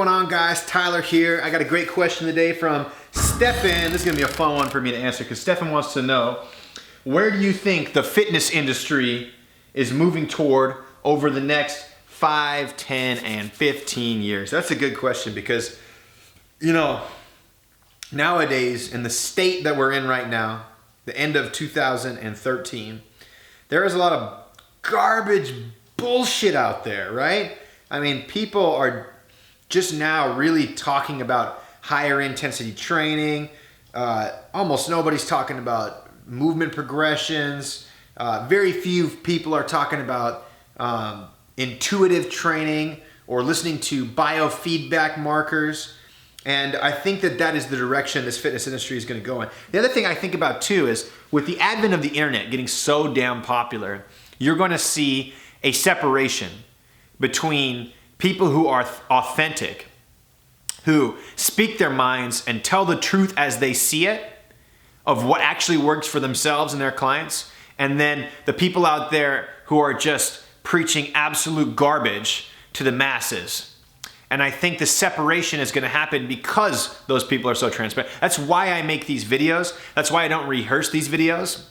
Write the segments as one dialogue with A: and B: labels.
A: going on, guys? Tyler here. I got a great question today from Stefan. This is gonna be a fun one for me to answer because Stefan wants to know, where do you think the fitness industry is moving toward over the next 5, 10, and 15 years? That's a good question because, you know, nowadays in the state that we're in right now, the end of 2013, there is a lot of garbage bullshit out there, right? I mean, people are just now really talking about higher intensity training. Almost nobody's talking about movement progressions. Very few people are talking about intuitive training or listening to biofeedback markers. And I think that that is the direction this fitness industry is going to go in. The other thing I think about too is with the advent of the internet getting so damn popular, you're going to see a separation between people who are authentic, who speak their minds and tell the truth as they see it of what actually works for themselves and their clients, and then the people out there who are just preaching absolute garbage to the masses. And I think the separation is going to happen because those people are so transparent. That's why I make these videos. That's why I don't rehearse these videos,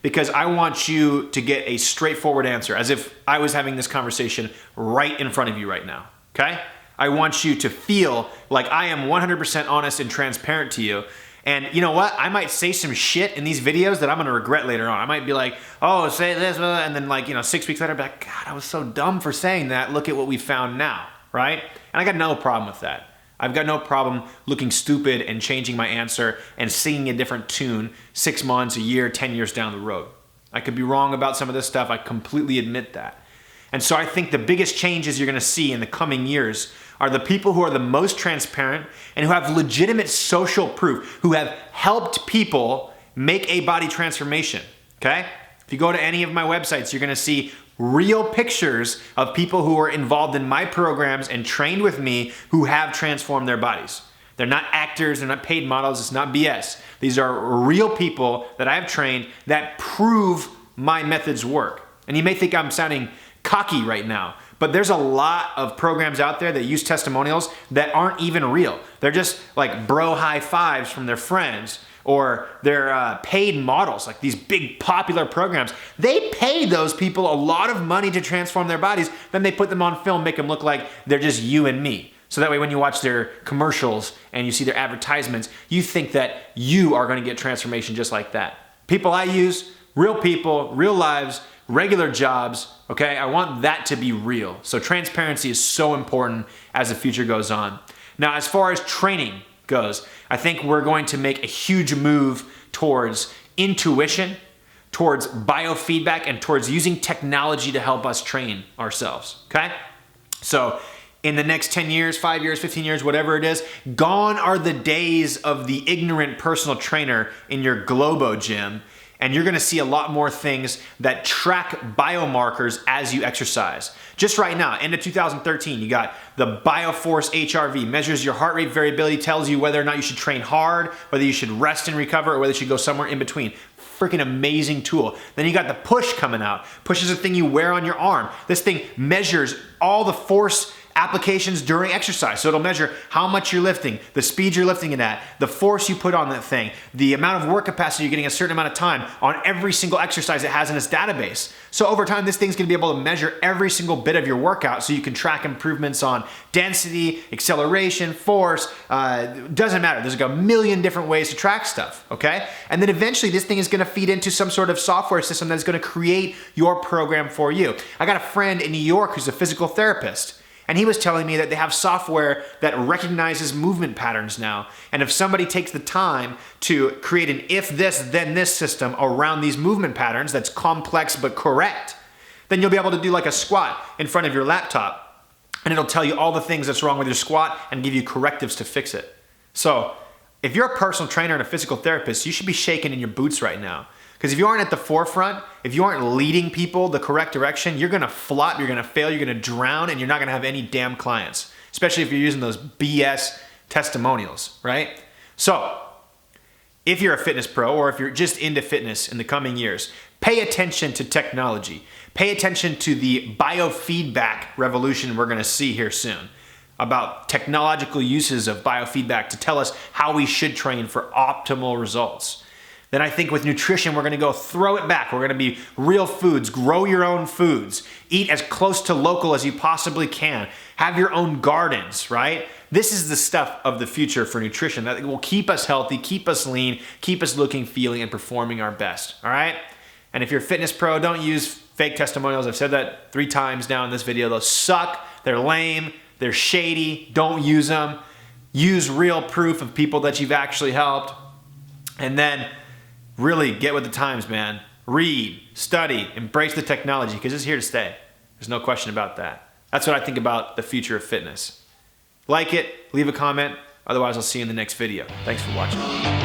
A: because I want you to get a straightforward answer, as if I was having this conversation right in front of you right now, okay? I want you to feel like I am 100% honest and transparent to you. And you know what? I might say some shit in these videos that I'm gonna regret later on. I might be like, oh, say this, and then 6 weeks later, I'll be like, God, I was so dumb for saying that. Look at what we found now, right? And I got no problem with that. I've got no problem looking stupid and changing my answer and singing a different tune 6 months, a year, 10 years down the road. I could be wrong about some of this stuff. I completely admit that. And so I think the biggest changes you're gonna see in the coming years are the people who are the most transparent and who have legitimate social proof, who have helped people make a body transformation, okay? If you go to any of my websites, you're gonna see real pictures of people who are involved in my programs and trained with me who have transformed their bodies. They're not actors, they're not paid models, it's not BS. These are real people that I have trained that prove my methods work. And you may think I'm sounding cocky right now, but there's a lot of programs out there that use testimonials that aren't even real. They're just like bro high fives from their friends, or they're paid models, like these big popular programs. They pay those people a lot of money to transform their bodies, then they put them on film, make them look like they're just you and me. So that way when you watch their commercials and you see their advertisements, you think that you are gonna get transformation just like that. People I use, real people, real lives, regular jobs, okay? I want that to be real. So transparency is so important as the future goes on. Now, as far as training goes, I think we're going to make a huge move towards intuition, towards biofeedback, and towards using technology to help us train ourselves, okay? So in the next 10 years, 5 years, 15 years, whatever it is, gone are the days of the ignorant personal trainer in your Globo gym. And you're gonna see a lot more things that track biomarkers as you exercise. Just right now, end of 2013, you got the BioForce HRV, measures your heart rate variability, tells you whether or not you should train hard, whether you should rest and recover, or whether you should go somewhere in between. Freaking amazing tool. Then you got the Push coming out. Push is a thing you wear on your arm. This thing measures all the force applications during exercise. So it'll measure how much you're lifting, the speed you're lifting it at, the force you put on that thing, the amount of work capacity you're getting a certain amount of time on every single exercise it has in its database. So over time, this thing's gonna be able to measure every single bit of your workout so you can track improvements on density, acceleration, force, doesn't matter. There's like a million different ways to track stuff, okay? And then eventually this thing is gonna feed into some sort of software system that's gonna create your program for you. I got a friend in New York who's a physical therapist. And he was telling me that they have software that recognizes movement patterns now. And if somebody takes the time to create an if this, then this system around these movement patterns that's complex but correct, then you'll be able to do like a squat in front of your laptop. And it'll tell you all the things that's wrong with your squat and give you correctives to fix it. So if you're a personal trainer and a physical therapist, you should be shaking in your boots right now. Because if you aren't at the forefront, if you aren't leading people the correct direction, you're gonna flop, you're gonna fail, you're gonna drown, and you're not gonna have any damn clients, especially if you're using those BS testimonials, right? So, if you're a fitness pro or if you're just into fitness in the coming years, pay attention to technology. Pay attention to the biofeedback revolution we're gonna see here soon. about technological uses of biofeedback to tell us how we should train for optimal results. Then I think with nutrition, we're gonna go throw it back. We're gonna be real foods, grow your own foods, eat as close to local as you possibly can, have your own gardens, right? This is the stuff of the future for nutrition that will keep us healthy, keep us lean, keep us looking, feeling, and performing our best, all right? And if you're a fitness pro, don't use fake testimonials. I've said that 3 times now in this video. Those suck, they're lame, they're shady, don't use them. Use real proof of people that you've actually helped. And then really get with the times, man. Read, study, embrace the technology because it's here to stay. There's no question about that. That's what I think about the future of fitness. Like it, leave a comment. Otherwise, I'll see you in the next video. Thanks for watching.